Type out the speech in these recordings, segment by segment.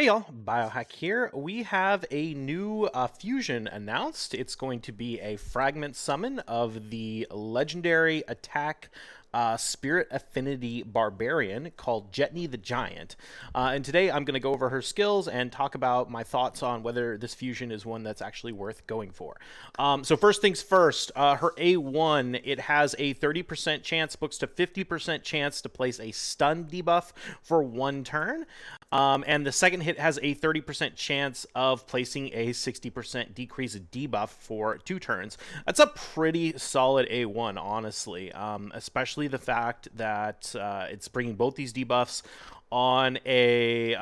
Hey y'all, Biohack here. We have a new fusion announced. It's going to be a fragment summon of the legendary attack Spirit Affinity Barbarian called Jetni the Giant. And today I'm going to go over her skills and talk about my thoughts on whether this fusion is one that's actually worth going for. So first things first, her A1, it has a 30% chance, books to 50% chance to place a stun debuff for one turn. And the second hit has a 30% chance of placing a 60% decrease debuff for 2 turns. That's a pretty solid A1, honestly, especially the fact that it's bringing both these debuffs on a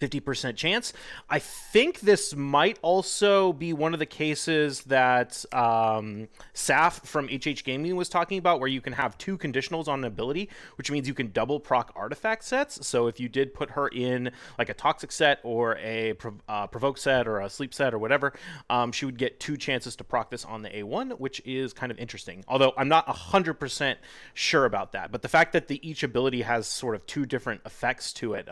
50% chance. I think this might also be one of the cases that Saf from HH Gaming was talking about, where you can have 2 conditionals on an ability, which means you can double proc artifact sets. So if you did put her in like a toxic set or a provoke set or a sleep set or whatever, she would get 2 chances to proc this on the A1, which is kind of interesting. Although I'm not 100% sure about that. But the fact that each ability has sort of 2 different effects to it,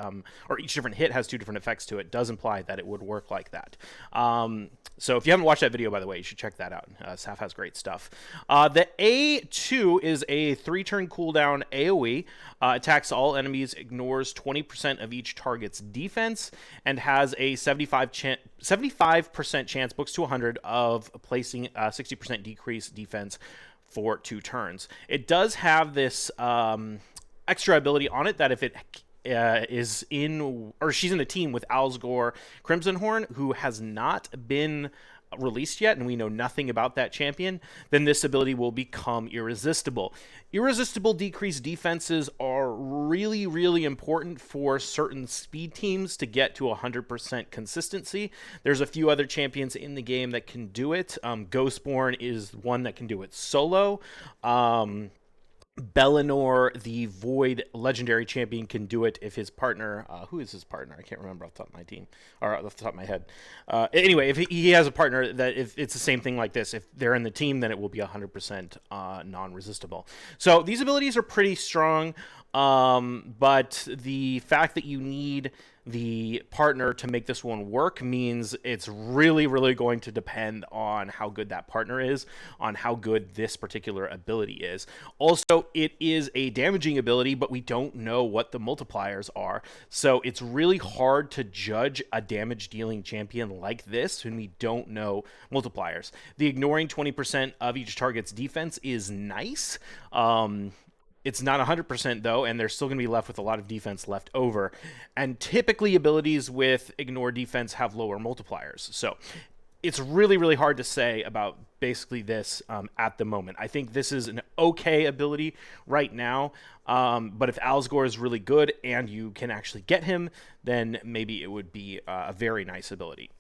or each different hit has 2 different effects to it, does imply that it would work like that. So if you haven't watched that video, by the way, you should check that out. Saf has great stuff. The A2 is a 3-turn cooldown AoE. Attacks all enemies, ignores 20% of each target's defense, and has a 75% chance, books to 100, of placing a 60% decrease defense for 2 turns. It does have this extra ability on it that if it is in, or she's in a team with Alsgore Crimsonhorn, who has not been released yet, and we know nothing about that champion, then this ability will become irresistible. Irresistible decreased defenses are really, really important for certain speed teams to get to 100% consistency. There's a few other champions in the game that can do it. Ghostborn is one that can do it solo. Bellinor, the Void legendary champion, can do it if his partner, who is his partner? I can't remember off the top of my team, or off the top of my head. Anyway, if he has a partner that, if it's the same thing like this, if they're in the team, then it will be 100% non-resistible. So these abilities are pretty strong, but the fact that you need the partner to make this one work means it's really, really going to depend on how good that partner is, on how good this particular ability is. Also, it is a damaging ability, but we don't know what the multipliers are. So it's really hard to judge a damage dealing champion like this when we don't know multipliers. The ignoring 20% of each target's defense is nice. It's not 100% though, and they're still going to be left with a lot of defense left over. And typically abilities with ignore defense have lower multipliers. So it's really, really hard to say about basically this at the moment. I think this is an okay ability right now, but if Alsgore is really good and you can actually get him, then maybe it would be a very nice ability.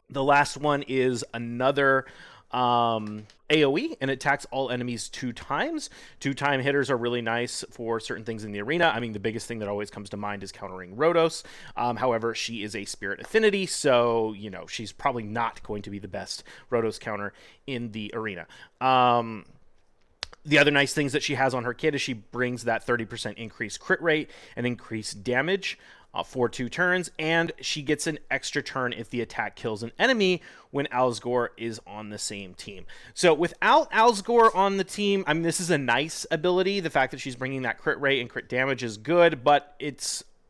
The last one is another AoE, and it attacks all enemies 2 times. 2-time hitters are really nice for certain things in the arena. I mean, the biggest thing that always comes to mind is countering Rhodos. However, she is a Spirit Affinity, so, you know, she's probably not going to be the best Rhodos counter in the arena. The other nice things that she has on her kit is she brings that 30% increased crit rate and increased damage for 2 turns, and she gets an extra turn if the attack kills an enemy when Alsgore is on the same team. So without Alsgore on the team, I mean, this is a nice ability. The fact that she's bringing that crit rate and crit damage is good, but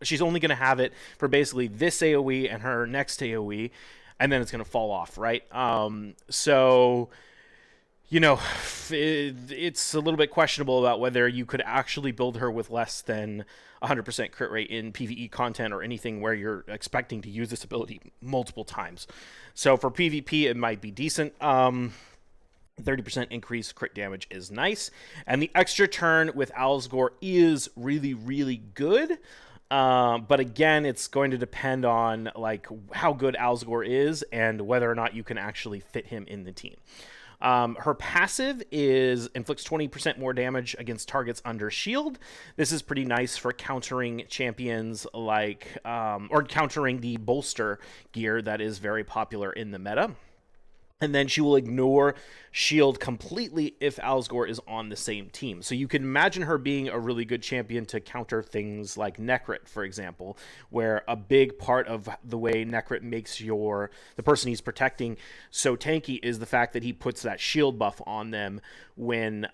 she's only going to have it for basically this AoE and her next AoE, and then it's going to fall off, right? So, you know, it's a little bit questionable about whether you could actually build her with less than 100% crit rate in PvE content or anything where you're expecting to use this ability multiple times. So for PvP, it might be decent. 30% increase crit damage is nice. And the extra turn with Alsgore is really, really good. But again, it's going to depend on like how good Alsgore is and whether or not you can actually fit him in the team. Her passive is inflicts 20% more damage against targets under shield. This is pretty nice for countering champions like, or countering the bolster gear that is very popular in the meta. and then she will ignore shield completely if Alsgore is on the same team. So you can imagine her being a really good champion to counter things like Necrit, for example, where a big part of the way Necrit makes the person he's protecting so tanky is the fact that he puts that shield buff on them when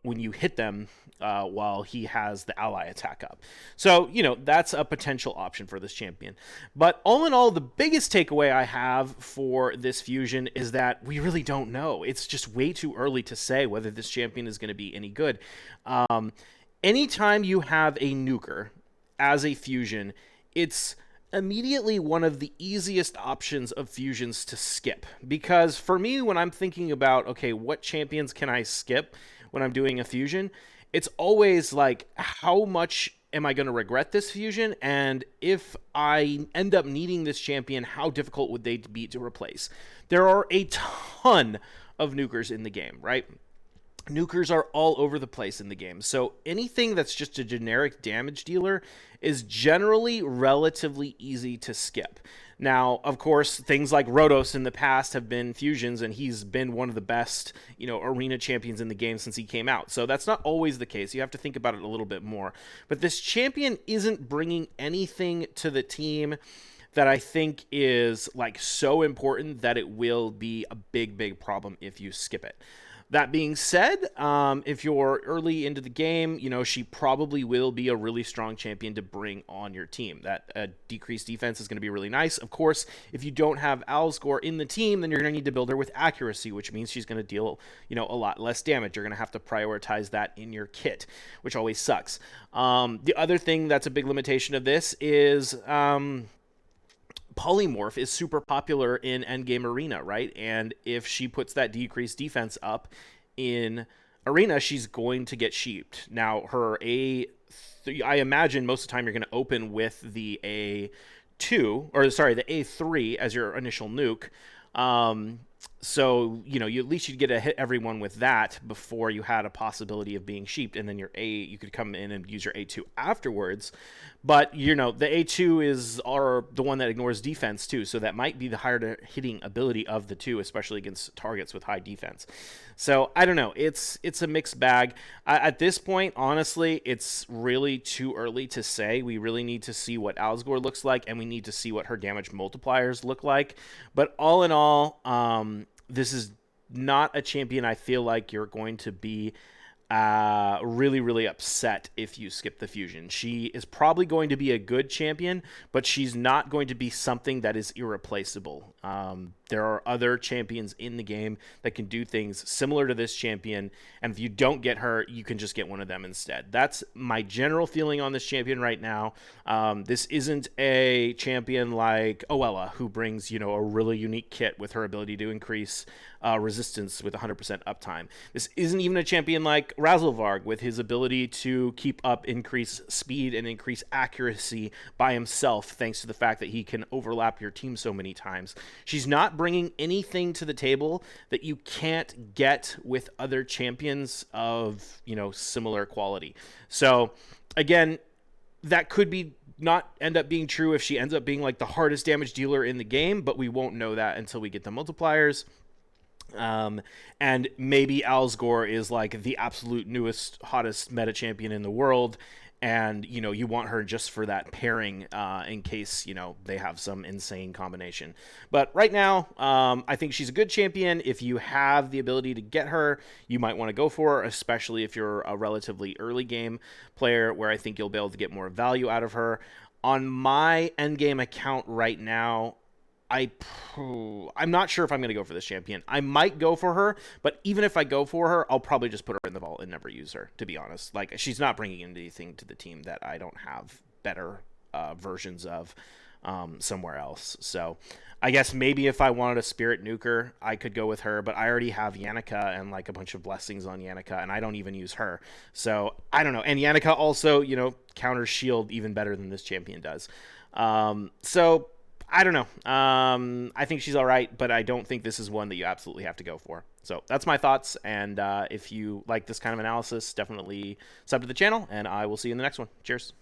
you hit them while he has the ally attack up. So, that's a potential option for this champion. But all in all, the biggest takeaway I have for this fusion is that we really don't know. It's just way too early to say whether this champion is going to be any good. Anytime you have a nuker as a fusion, it's immediately one of the easiest options of fusions to skip. Because for me, when I'm thinking about, okay, what champions can I skip when I'm doing a fusion, it's always like, how much am I going to regret this fusion? And if I end up needing this champion, how difficult would they be to replace? There are a ton of nukers in the game, right? Nukers are all over the place in the game. So anything that's just a generic damage dealer is generally relatively easy to skip. Now, of course, things like Rotos in the past have been fusions, and he's been one of the best, arena champions in the game since he came out. So that's not always the case. You have to think about it a little bit more. But this champion isn't bringing anything to the team that I think is like so important that it will be a big, big problem if you skip it. That being said, if you're early into the game, she probably will be a really strong champion to bring on your team. That decreased defense is going to be really nice. Of course, if you don't have Alsgore in the team, then you're going to need to build her with accuracy, which means she's going to deal, a lot less damage. You're going to have to prioritize that in your kit, which always sucks. The other thing that's a big limitation of this is polymorph is super popular in endgame arena, right? And if she puts that decreased defense up in arena, she's going to get sheeped. Now, I imagine most of the time you're going to open with the the A3 as your initial nuke. So, you at least you'd get to hit everyone with that before you had a possibility of being sheeped, and then you could come in and use your A2 afterwards. But, the A2 is the one that ignores defense too, so that might be the higher hitting ability of the two, especially against targets with high defense. So, I don't know. It's a mixed bag. At this point, honestly, it's really too early to say. We really need to see what Alsgore looks like, and we need to see what her damage multipliers look like. But all in all, this is not a champion I feel like you're going to be really, really upset if you skip the fusion. She is probably going to be a good champion, but she's not going to be something that is irreplaceable. There are other champions in the game that can do things similar to this champion, and if you don't get her, you can just get one of them instead. That's my general feeling on this champion right now. This isn't a champion like Oella, who brings, a really unique kit with her ability to increase resistance with 100% uptime. This isn't even a champion like Razzlevarg with his ability to keep up increase speed and increase accuracy by himself, thanks to the fact that he can overlap your team so many times. She's not bringing anything to the table that you can't get with other champions of, similar quality. So, again, that could be not end up being true if she ends up being like the hardest damage dealer in the game, but we won't know that until we get the multipliers. And maybe Alsgore is like the absolute newest, hottest meta champion in the world, and you want her just for that pairing in case they have some insane combination. But right now, I think she's a good champion. If you have the ability to get her, you might want to go for her, especially if you're a relatively early game player, where I think you'll be able to get more value out of her. On my endgame account right now, I'm not sure if I'm going to go for this champion. I might go for her, but even if I go for her, I'll probably just put her in the vault and never use her, to be honest. Like, she's not bringing anything to the team that I don't have better versions of somewhere else. So I guess maybe if I wanted a spirit nuker, I could go with her, but I already have Yannicka and like a bunch of blessings on Yannicka, and I don't even use her. So I don't know. And Yannicka also, counters shield even better than this champion does. So I don't know. I think she's all right, but I don't think this is one that you absolutely have to go for. So that's my thoughts, and if you like this kind of analysis, definitely sub to the channel, and I will see you in the next one. Cheers.